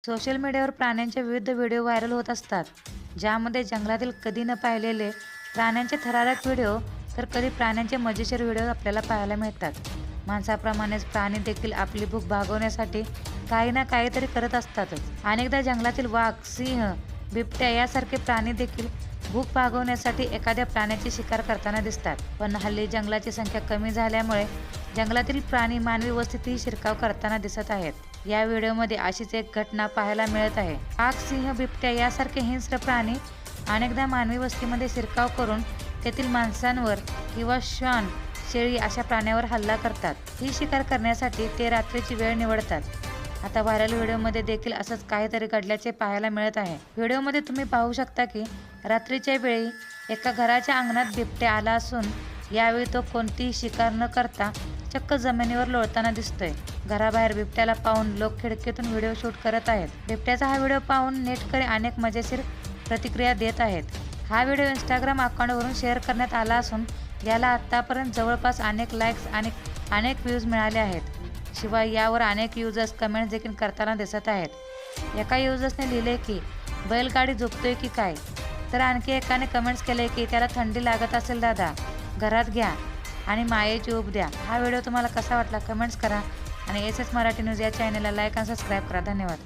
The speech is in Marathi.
सोशल मीडियावर प्राण्यांचे विविध व्हिडिओ व्हायरल होत असतात, ज्यामध्ये जंगलातील कधी न पाहिलेले प्राण्यांचे थरारक व्हिडिओ तर कधी प्राण्यांचे मजेशीर व्हिडिओ आपल्याला पाहायला मिळतात. माणसाप्रमाणेच प्राणी देखील आपली भूक भागवण्यासाठी काही ना काहीतरी करत असतातच. अनेकदा जंगलातील वाघ, सिंह, बिबट्या यासारखे प्राणी देखील भूक भागवण्यासाठी एखाद्या प्राण्याची शिकार करताना दिसतात. पण हल्ली जंगलाची संख्या कमी झाल्यामुळे जंगलातील प्राणी मानवी वस्तीतही शिरकाव करताना दिसत आहेत. या व्हिडिओमध्ये अशीच एक घटना पाहायला मिळत आहे. वाघ, सिंह, बिबट्या यासारखे हिंस्र प्राणी अनेकदा मानवी वस्तीमध्ये शिरकाव करून तेथील माणसांवर किंवा श्वान, शेळी अशा प्राण्यावर हल्ला करतात. ही शिकार करण्यासाठी ते रात्रीची वेळ निवडतात. आता व्हायरल व्हिडिओमध्ये देखील असंच काहीतरी घडल्याचे पाहायला मिळत आहे. व्हिडिओमध्ये तुम्ही पाहू शकता की रात्रीच्या वेळी एका घराच्या अंगणात बिबट्या आला असून यावेळी तो कोणतीही शिकार न करता चक्क जमिनीवर लोळताना दिसतोय. घराबाहेर बिबट्याला पाहून लोक खिडकीतून व्हिडिओ शूट करत आहेत. बिबट्याचा हा व्हिडिओ पाहून नेटकरी अनेक मजेशीर प्रतिक्रिया देत आहेत. हा व्हिडिओ इंस्टाग्राम अकाउंटवरून शेअर करण्यात आला असून याला आतापर्यंत जवळपास अनेक लाईक्स आणि अनेक व्ह्यूज मिळाले आहेत. शिवाय यावर अनेक युजर्स कमेंट्स देखील करताना दिसत आहेत. एका युजर्सने लिहिले की बैलगाडी झोपतोय की काय, तर आणखी एकाने कमेंट्स केले की त्याला थंडी लागत असेल दादा, घरात घ्या आणि मायेची ऊब द्या. हा व्हिडिओ तुम्हाला कसा वाटला कमेंट्स करा आणि एस एस मराठी न्यूज या चॅनलला लाईक आणि सबस्क्राईब करा. धन्यवाद.